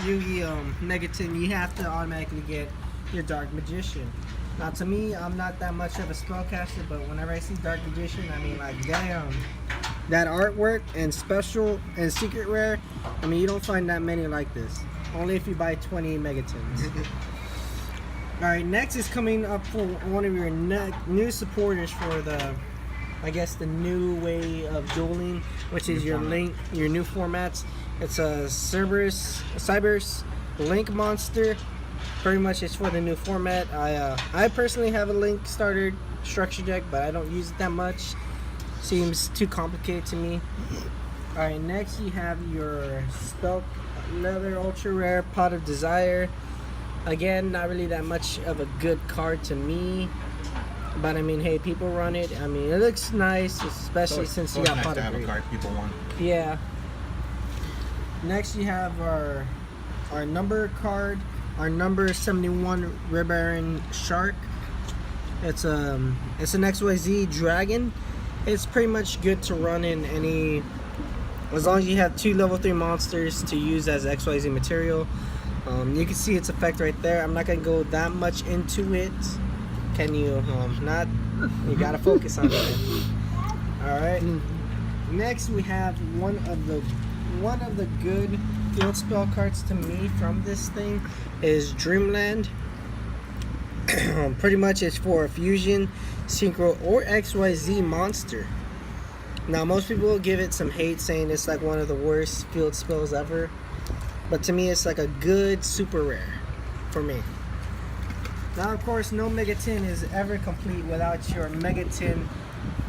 Yugi Megaton, you have to automatically get your Dark Magician. Now, to me, I'm not that much of a spellcaster, but whenever I see Dark Magician, I mean, like, damn. That artwork and special and secret rare, I mean, you don't find that many like this. Only if you buy 20 Megatons. Alright, next is coming up for one of your new supporters for the, I guess, the new way of dueling, which is your Link, your new formats. It's a Cyberse Link monster. Pretty much it's for the new format. I personally have a Link starter structure deck, but I don't use it that much. Seems too complicated to me. Alright, next you have your Spell Leather Ultra Rare Pot of Desire. Again, not really that much of a good card to me. But I mean, hey, people run it. I mean, it looks nice, especially since you got nice Pot to of have a Greed. card people want. Yeah. Next you have our number card, our number 71 Red Baron Shark. It's an XYZ Dragon. It's pretty much good to run in any, as long as you have 2 level 3 monsters to use as XYZ material. You can see its effect right there. I'm not gonna go that much into it. Can you not? You gotta focus on it. All right. Next we have one of the good field spell cards to me from this thing is Dreamland. Pretty much it's for a fusion, synchro, or XYZ monster. Now most people will give it some hate, saying it's like one of the worst field spells ever, but to me it's like a good super rare for me. Now of course no Megaton is ever complete without your Megaton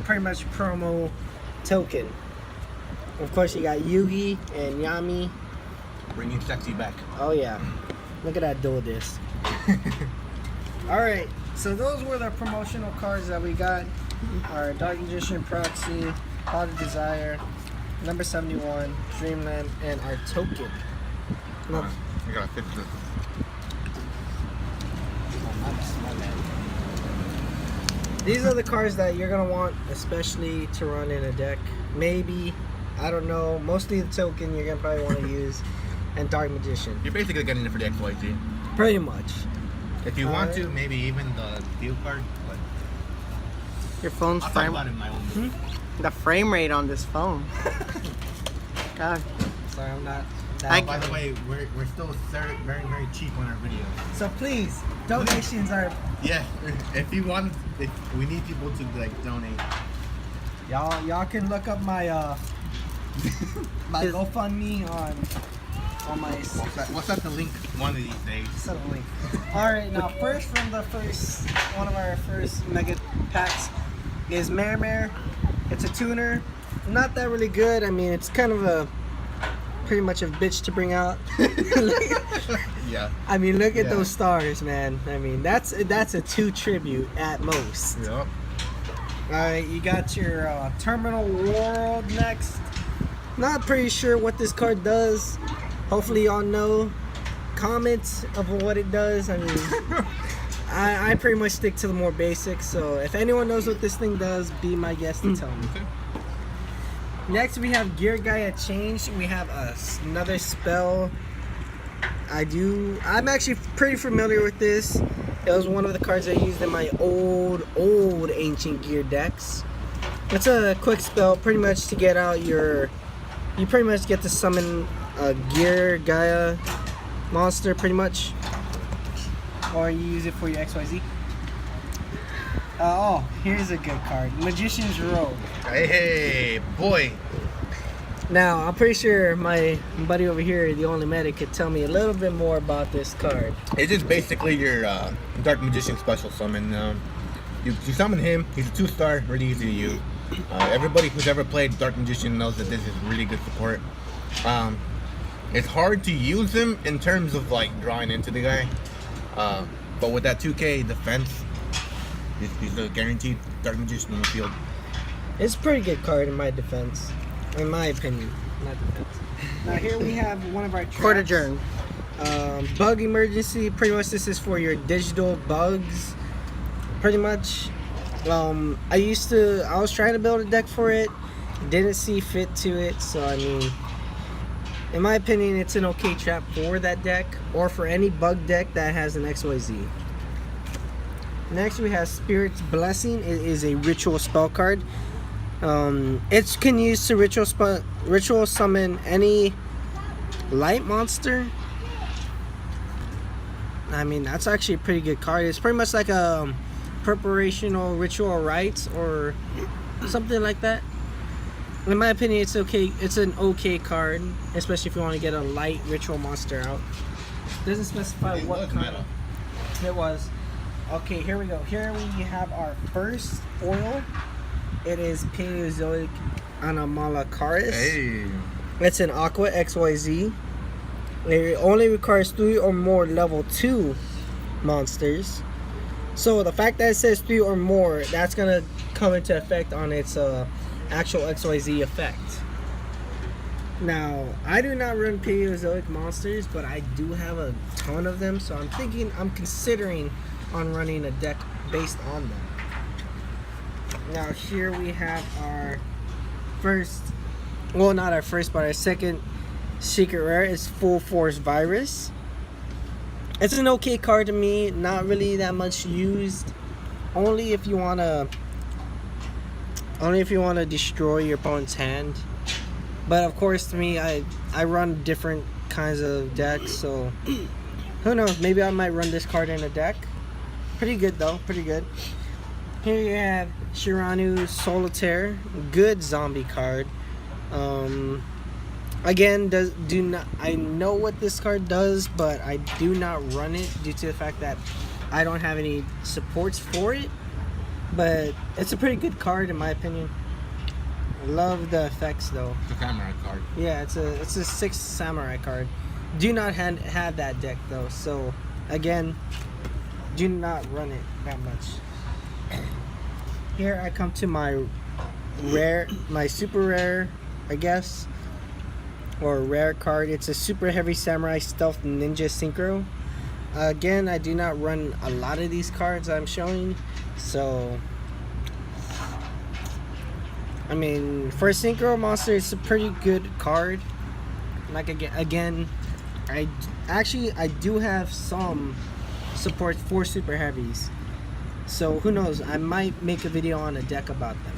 pretty much promo token. Of course you got Yugi and Yami. Bringing sexy back. Oh yeah, look at that dual disc. Alright, so those were the promotional cards that we got. Our Dark Magician Proxy, Pot of Desire, number 71, Dreamland, and our token. Now, I gotta fix this. these are the cards that you're going to want, especially to run in a deck. Maybe, I don't know, mostly the token you're going to probably want to use, and Dark Magician. You're basically getting it for the XYZ. Pretty much. If you want to, maybe even the deal card, but Your phone's I'll talk frame. about it in my own video. The frame rate on this phone. God. Sorry, I'm not. I- By the way, we're still very, very, very cheap on our videos. So please, donations are. Yeah, if you want, if we need people to like donate. Y'all can look up my my Is- GoFundMe on my What's that the link one of these days? set of link. All right, now first from the one of our first mega packs is Mare. It's a tuner, not that really good. I mean, it's kind of pretty much a bitch to bring out. Yeah. I mean, look at Yeah. those stars, man. I mean, that's a 2 tribute at most. Yep. Alright, you got your Terminal World next. Not pretty sure what this card does. Hopefully y'all know. Comments of what it does. I mean, I pretty much stick to the more basics, so if anyone knows what this thing does, be my guest to tell me. Next we have Gear Gaia Change. We have another spell. I'm actually pretty familiar with this. It was one of the cards I used in my old Ancient Gear decks. It's a quick spell, pretty much to get out you pretty much get to summon a Gear Gaia monster, pretty much. Or you use it for your XYZ. Oh, here's a good card. Magician's Robe. Hey, boy. Now, I'm pretty sure my buddy over here, the only medic, could tell me a little bit more about this card. It's just basically your Dark Magician special summon. You summon him. He's a 2-star, really easy to use. Everybody who's ever played Dark Magician knows that this is really good support. It's hard to use him in terms of like drawing into the guy, but with that 2K defense, he's a guaranteed Dark Magician on the field. It's a pretty good card in my defense. In my opinion, not defense. Now here we have one of our Court traps. adjourned. Bug Emergency. Pretty much this is for your digital bugs. Pretty much. I was trying to build a deck for it. Didn't see fit to it, so I mean, In my opinion, it's an okay trap for that deck, or for any bug deck that has an XYZ. Next, we have Spirit's Blessing. It is a ritual spell card. It can use to ritual summon any light monster. I mean, that's actually a pretty good card. It's pretty much like a preparational ritual rites or something like that. In my opinion, it's okay. It's an okay card, especially if you want to get a light ritual monster out. Doesn't specify It what was kind. metal. It was. Okay, here we go. Here we have our first foil. It is Paleozoic Anomalocaris. Hey. It's an Aqua XYZ. It only requires 3 or more level 2 monsters. So the fact that it says 3 or more, that's gonna come into effect on its actual XYZ effect. Now, I do not run Paleozoic monsters, but I do have a ton of them, so I'm considering on running a deck based on them. Now here we have our first, well, not our first, but our second secret rare is Full Force Virus. It's an okay card to me, not really that much used. Only if you wanna destroy your opponent's hand. But of course, to me, I run different kinds of decks, so who knows? Maybe I might run this card in a deck. Pretty good though, pretty good. Here you have Shiranu Solitaire, good zombie card. Again, I know what this card does, but I do not run it due to the fact that I don't have any supports for it. But it's a pretty good card in my opinion. I love the effects though. It's a samurai card. Yeah, it's a 6 samurai card. Do not have that deck though, so again, do not run it that much. Here I come to my super rare, I guess, or rare card. It's a super heavy samurai stealth ninja synchro. Again, I do not run a lot of these cards I'm showing, so I mean, for a synchro monster, it's a pretty good card. Like again, I do have some support for super heavies, so who knows, I might make a video on a deck about them.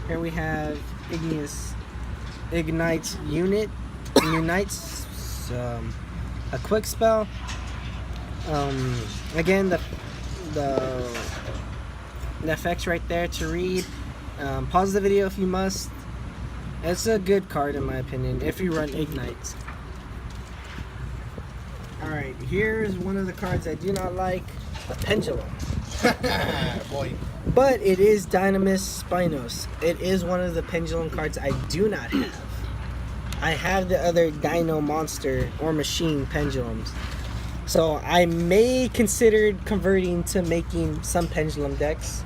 Here we have Ignites Unit. Unites a quick spell. Again, the effects right there to read. Pause the video if you must. It's a good card in my opinion if you run Ignites. Alright, here's one of the cards I do not like, the Pendulum. Boy. But it is Dynamis Spinos. It is one of the Pendulum cards I do not have. I have the other Dino Monster or Machine Pendulums. So I may consider converting to making some Pendulum decks.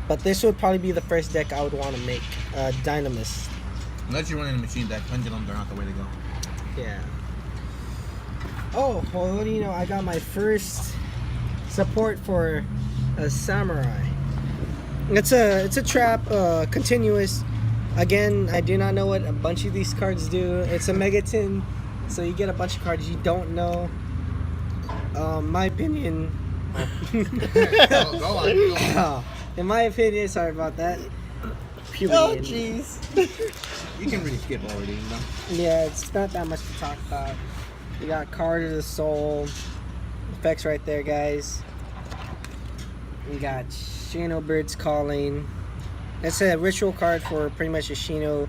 But this would probably be the first deck I would want to make. Dynamis. Unless you're running a machine deck, pendulums are not the way to go. Yeah. Oh, well, what do you know? I got my first support for a samurai. It's a trap, continuous. Again, I do not know what a bunch of these cards do. It's a Megaton, so you get a bunch of cards you don't know. My opinion. Go on. In my opinion, sorry about that. Oh, jeez. You can really skip already, you know? Yeah, it's not that much to talk about. You got Card of the Soul. Effects right there, guys. You got Shino Bird's Calling. It's a ritual card for pretty much a Shino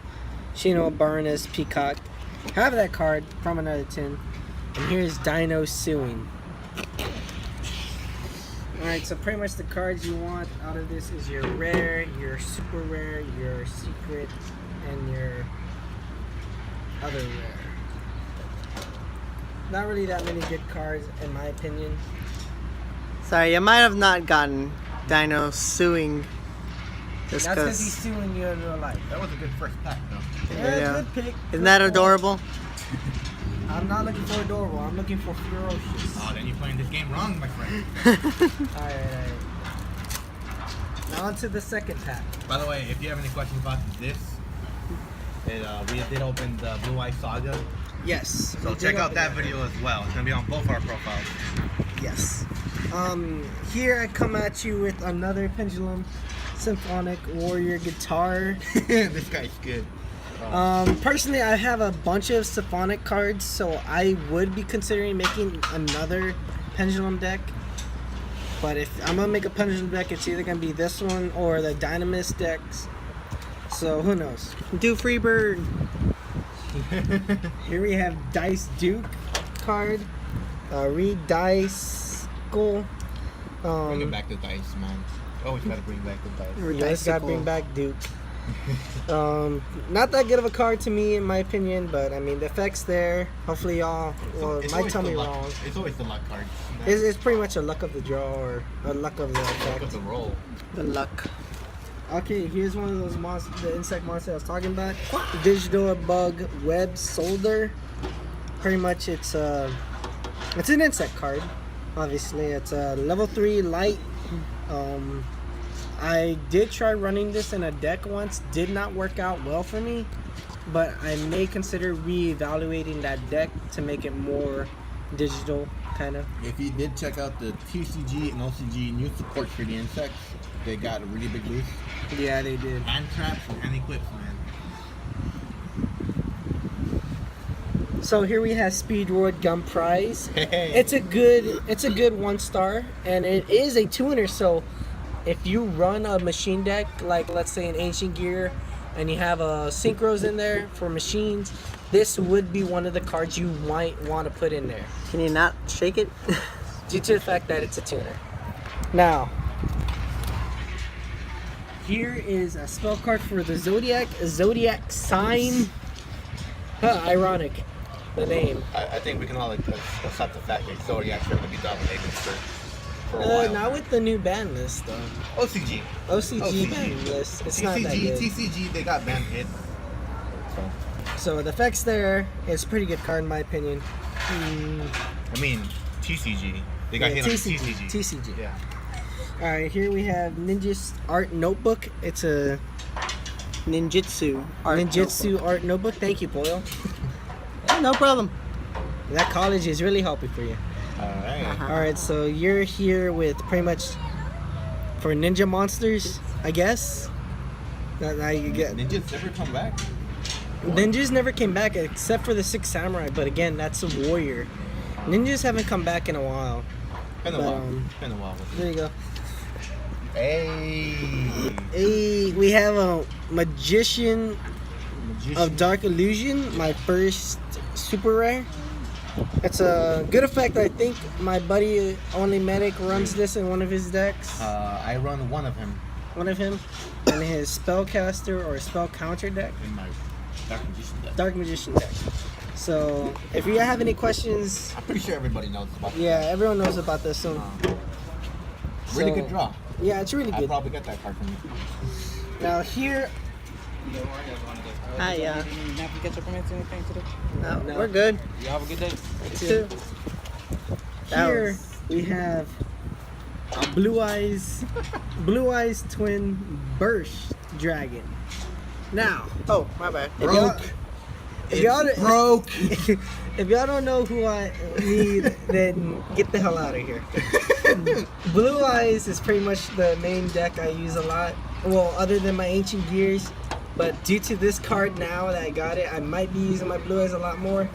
Baroness Peacock. Have that card from another tin. And here's Dino Suing. Alright, so pretty much the cards you want out of this is your rare, your super rare, your secret, and your other rare. Not really that many good cards in my opinion. Sorry, I might have not gotten Dino Suing just That's because he's because. suing you in real life. That was a good first pack, though. Yeah, good pick. Isn't Good that call. adorable? I'm not looking for adorable, I'm looking for ferocious. Oh, then you're playing this game wrong, my friend. Alright. Now on to the second pack. By the way, if you have any questions about this, We did open the Blue Eye Saga, Yes. so we did check out open that video as well. It's gonna be on both our profiles. Yes. Here I come at you with another Pendulum Symphonic Warrior guitar. This guy's good. Personally, I have a bunch of Symphonic cards, so I would be considering making another Pendulum deck. But if I'm gonna make a Pendulum deck, it's either gonna be this one or the Dynamis decks. So who knows? Do Freebird. Here we have Dice Duke card, Reed Dice Skull. Bringing back the dice, man. Always gotta bring back the dice. You always gotta bring back Duke. Not that good of a card to me, in my opinion, but I mean the effects there. Hopefully y'all It's might always tell the me luck. wrong. It's always the luck card. It's pretty much a luck of the draw or a luck of the Luck effect. of the roll. The luck. Okay, here's one of those monsters, the insect monster I was talking about. Digital Bug Web Solder. Pretty much it's an insect card. Obviously, it's a level 3 light. I did try running this in a deck once. Did not work out well for me, but I may consider re-evaluating that deck to make it more digital, kind of. If you did check out the TCG and OCG new support for the insects, they got a really big boost. Yeah, they did. Hand traps and hand equips, man. So here we have Speedroid Gun Prize. Hey. It's a good 1-star, and it is a tuner. So if you run a machine deck, like let's say an Ancient Gear, and you have a Synchros in there for machines, this would be one of the cards you might want to put in there, Can you not shake it? due to the fact that it's a tuner. Now, here is a spell card for the Zodiac Sign. Ironic, the name. I think we can all accept the fact that Zodiac's going to be dominating for a while. Not with the new ban list though. OCG. OCG ban list. It's not that good. TCG, they got ban hit. So the effects there is a pretty good card in my opinion. I mean, TCG. They got hit on TCG. TCG. Yeah. All right, here we have Ninja's Art Notebook. It's a Ninjutsu. Ninjutsu Art Notebook. Thank you, Boyle. Yeah, no problem. That college is really helping for you. Alright. All right, so you're here with pretty much for ninja monsters, I guess. Now you get Ninjas never come back. ninjas never came back except for the Six Samurai, but again, that's a warrior. Ninjas haven't come back in a while. Been a But, while. Been a while. There you go. Hey. Hey, we have a Magician of Dark Illusion, my first super rare. It's a good effect. I think my buddy Only Medic runs this in one of his decks. I run one of him One of him in his Spellcaster or Spell Counter deck. in my Dark Magician deck. Dark Magician deck. So if you have any questions, I'm pretty sure everybody knows about this. yeah, everyone knows about this. So Really so- good draw. yeah, it's really I'll good. probably get that card from you. Now here, Hi, yeah. Napkin ketchup or anything today? No, No. we're good. You have a good day. Too. That here was- we have a Blue Eyes Twin Burst Dragon. Now, Oh, my bad. if y'all, if y'all, Broke. if y'all don't know who I need, then get the hell out of here. Blue Eyes is pretty much the main deck I use a lot. Well, other than my Ancient Gears. But due to this card now that I got it, I might be using my Blue Eyes a lot more.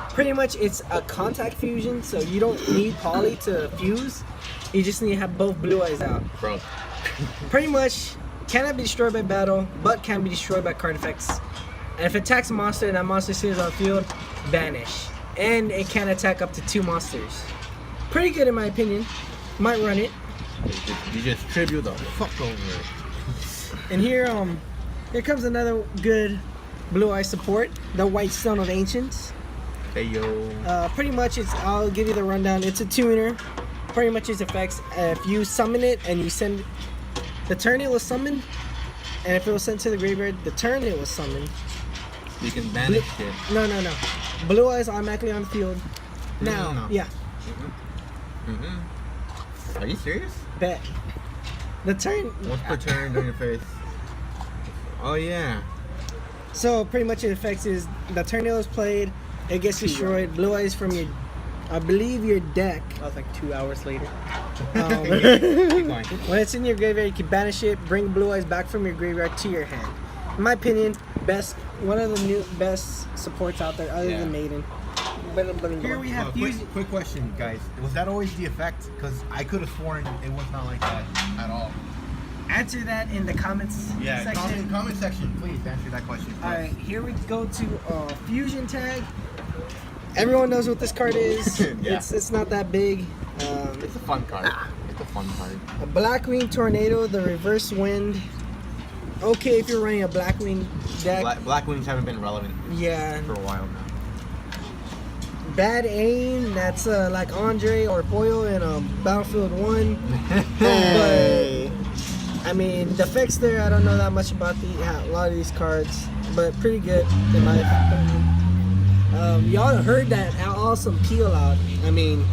Pretty much it's a contact fusion, so you don't need poly to fuse. You just need to have both Blue Eyes out. Broke. Pretty much cannot be destroyed by battle, but can be destroyed by card effects. And if it attacks a monster and that monster stays on the field, banish. And it can attack up to 2 monsters. Pretty good in my opinion. Might run it. You just tribute the fuck over it. And here comes another good Blue Eye support, the White Stone of Ancients. Hey yo. Pretty much I'll give you the rundown. It's a tuner. Pretty much its effects. If you summon it and you send the turn it was summoned, and if it was sent to the graveyard, the turn it was summoned. You can banish it. No. Blue Eyes automatically on the field. Now, No. yeah, Mm-hmm. Are you serious? bet. The turn. Once per turn during your face. Oh yeah. So pretty much it affects is the tornado is played, it gets destroyed. Blue eyes from your, I believe your deck. That was like 2 hours later. Keep going. When it's in your graveyard, you can banish it, bring blue eyes back from your graveyard to your hand. In my opinion, one of the best supports out there other Yeah. than Maiden. Here we have quick question, guys. Was that always the effect? Because I could have sworn it was not like that at all. Answer that in the comments section. Comment section, please answer that question. All right, here we go to fusion tag. Everyone knows what this card is. Yeah. It's not that big. It's a fun card. It's a fun card. A Blackwing Tornado, the reverse wind. Okay, if you're running a Blackwing deck. Black Wings haven't been relevant Yeah. for a while now. Bad aim. That's like Andre or Boyle in Battlefield 1. Hey. I mean, the effects there, I don't know that much about a lot of these cards, but pretty good in my opinion. Y'all heard that awesome peel out. I mean,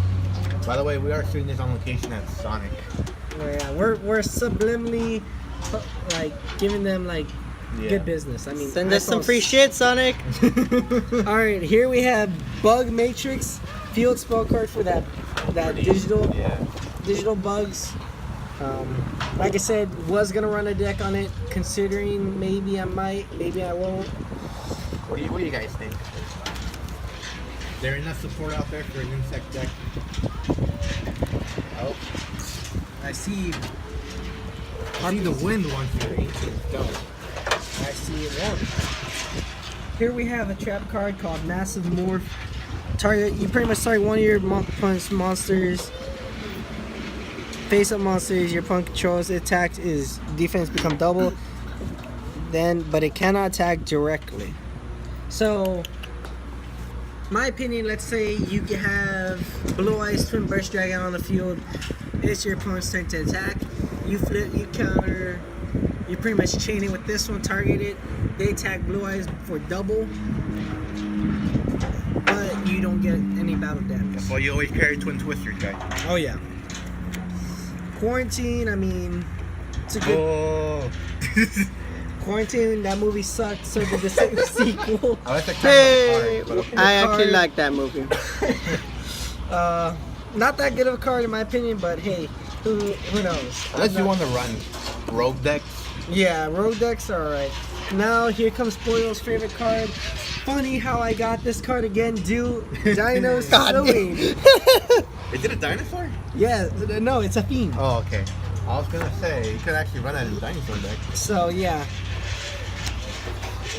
By the way, we are shooting this on location at Sonic. we're subliminally like giving them like good business. I mean, Send I us some saw- free shit, Sonic. All right, here we have Bug Matrix field spell card for that digital Yeah. bugs. Like I said, was gonna run a deck on it, considering maybe I might, maybe I won't. What do you guys think? There enough support out there for an insect deck? Oh, I see. I see the wind wants your ancient stone. I see it won't. Here we have a trap card called Massive Morph. Target. You pretty much target one of your opponent's monsters. Face-up monsters your opponent controls. Attack is defense become double. But it cannot attack directly. So, my opinion. Let's say you can have Blue Eyes Twin Burst Dragon on the field. It's your opponent's turn to attack. You flip. You counter. You're pretty much chaining with this one. Target it. They attack Blue Eyes for double. But you don't get any battle damage. Well, you always carry Twin Twisters, guys. Oh yeah. Quarantine, I mean, it's a good Oh. Quarantine. That movie sucked. So did the sequel. I like that Hey, kind of card, I card. actually like that movie. Not that good of a card in my opinion, but hey, who knows? but unless you want to run rogue decks. Yeah, road decks are alright. Now here comes Boyle's favorite card. Funny how I got this card again. Dino Suing. Is it a dinosaur? Yeah, no, it's a fiend. Oh, okay. I was gonna say you could actually run that in dinosaur deck. So yeah.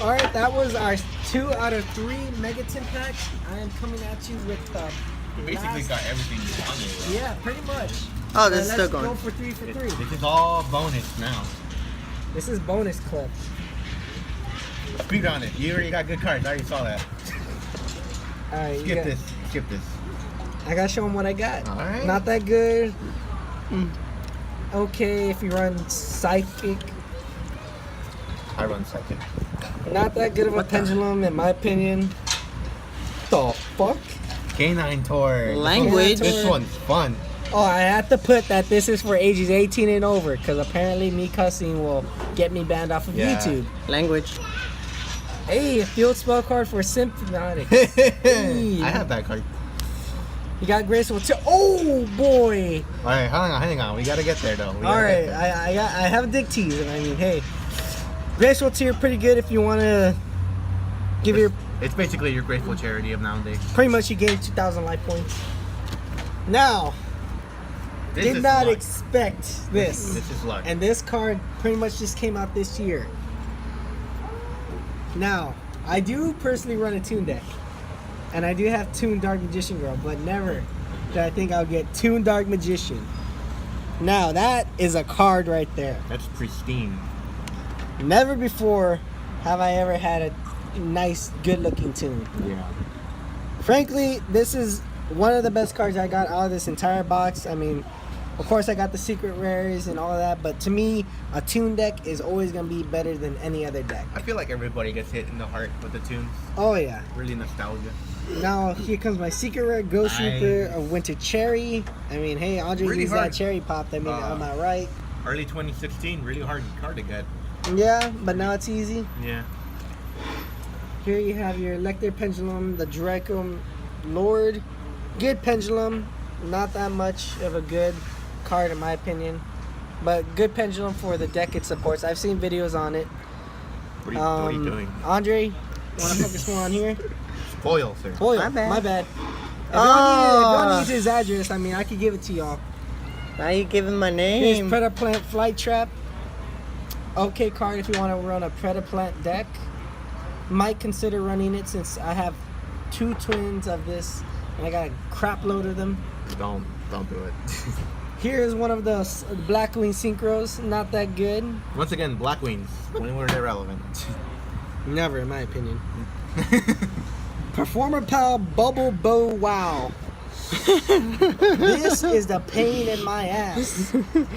Alright, that was our 2 out of 3 Megaton packs. I am coming at you with the You basically last- got everything you wanted. Yeah, pretty much. Oh, this is Let's still going. go for 3 for 3. This is all bonus now. This is bonus clip. Speed on it. You already got good cards. I already saw that. Alright, Skip this. Skip this. I gotta show them what I got. Alright. Not that good. Okay, if you run Psychic. I run second. Not that good of a pendulum, in my opinion. The fuck? Canine Tour. Language. This one's fun. Oh, I have to put that this is for ages 18 and over, because apparently me cussing will get me banned off of Yeah. YouTube. Language. Hey, a field spell card for Symphotic. I have that card. You got Graceful too. Oh boy! All right, hang on. We gotta get there though. All right, I have a dick tease, and I mean, hey, Graceful tier pretty good if you want to give your. It's basically your grateful charity of nowadays. Pretty much, you gain 2,000 life points. Now, This did is not luck. expect this. This is luck. And this card pretty much just came out this year. Now, I do personally run a Toon deck. And I do have Toon Dark Magician Girl, but never did I think I'll get Toon Dark Magician. Now, that is a card right there. That's pristine. Never before have I ever had a nice, good-looking Toon. Yeah. Frankly, this is one of the best cards I got out of this entire box. I mean, of course, I got the secret rares and all of that, but to me, a Toon deck is always going to be better than any other deck. I feel like everybody gets hit in the heart with the tunes. Oh, yeah. Really nostalgia. Now, here comes my secret rare, Ghost Nice. Reaper, a Winter Cherry. I mean, hey, Andre Really used hard. that cherry pop. I mean, am I right? Early 2016, really hard card to get. Yeah, but now it's easy. Yeah. Here you have your Elector Pendulum, the Draco Lord. Good pendulum, not that much of a good card in my opinion, but good pendulum for the deck it supports. I've seen videos on it. What are you doing? Andre, want to focus more on here? Foil, sir. Oh, My bad. My bad. If Oh. y'all needs his address, I mean, I could give it to y'all. Now you giving my Here's name. Predaplant Flight Trap. Okay card if you want to run a Predaplant deck. Might consider running it since I have 2 twins of this and I got a crap load of them. Don't do it. Here's one of the Blackwing Synchros. Not that good. Once again, Black Wings. When were they relevant? Never, in my opinion. Performer Pal Bubble Bow Wow. This is the pain in my ass.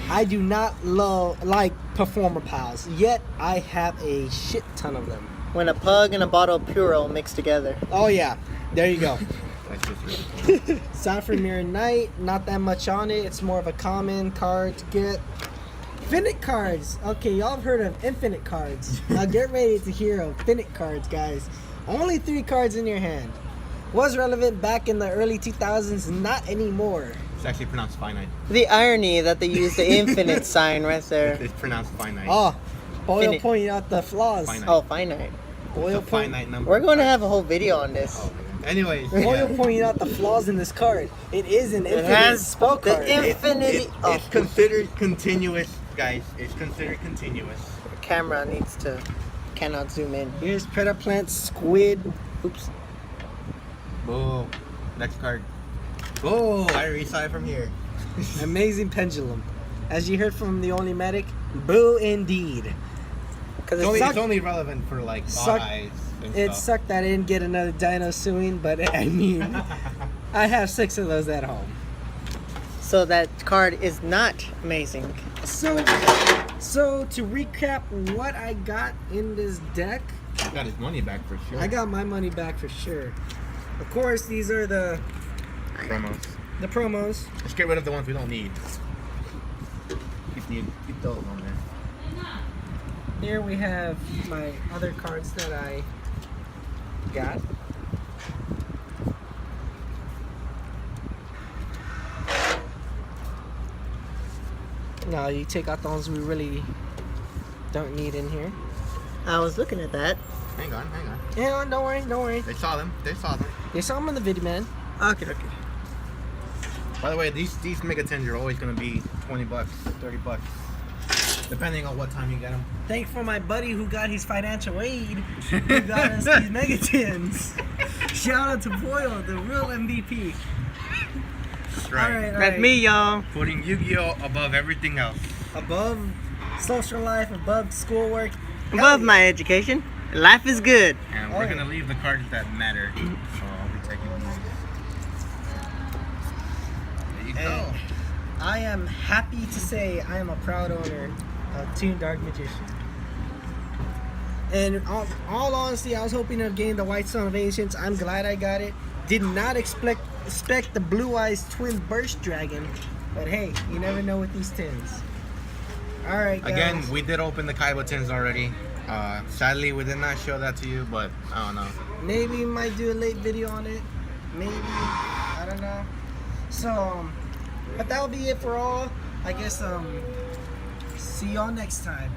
I do not like Performer Pals, yet I have a shit ton of them. When a pug and a bottle of Puro mixed together. Oh yeah, there you go. That's just really Sapphire Mirror Knight, not that much on it. It's more of a common card to get. Infinite cards. Okay, y'all have heard of infinite cards. Now get ready to hear of infinite cards, guys. Only 3 cards in your hand. Was relevant back in the early 2000s, not anymore. It's actually pronounced finite. The irony that they use the infinite sign right there. It's pronounced finite. Oh, Boyle Infinite. pointing out the flaws. Finite. Oh, finite. Boyle, It's a finite number. We're going to have a whole video on this. Oh, anyways, Boyle yeah. pointing out the flaws in this card. It is an It infinite has spell the card. infinity. Oh, It's considered continuous, guys. It's considered continuous. the camera cannot zoom in. Here's Predaplant Squid. Oops. Boo. Next card. Oh, I already saw it from here. Amazing pendulum. As you heard from the only medic, boo indeed. Because It's it's only relevant for like Suck- eyes and It stuff. sucked that I didn't get another Dino Suing, but I mean, I have 6 of those at home. so that card is not amazing. So to recap what I got in this deck, He got his money back for sure. I got my money back for sure. Of course, these are the promos. promos. Let's get rid of the ones we don't need. Keep those on there. Here we have my other cards that I got. Now you take out the ones we really don't need in here. I was looking at that. Hang on. Yeah, don't worry. They saw them. They saw them in the video, man. Okay. By the way, these Mega 10s are always gonna be $20, $30, depending on what time you get them. Thank for my buddy who got his financial aid. Who got us these Megatins. Shout out to Boyle, the real MVP. That's That's me, y'all. Putting Yu-Gi-Oh above everything else. Above social life, above schoolwork. Above my education, life is good. And Oh, we're yeah. gonna leave the cards that matter. So I'll be taking these. There you go. Hey, I am happy to say I am a proud owner of Toon Dark Magician. And in all honesty, I was hoping to gain the White Son of Ancients. I'm glad I got it. Did not expect the Blue Eyes Twin Burst Dragon. But hey, you never know with these tins. Alright, guys. Again, we did open the Kaiba 10s already. Sadly, we did not show that to you, but I don't know. Maybe we might do a late video on it. Maybe. I don't know. So, but that'll be it for all. I guess, see y'all next time.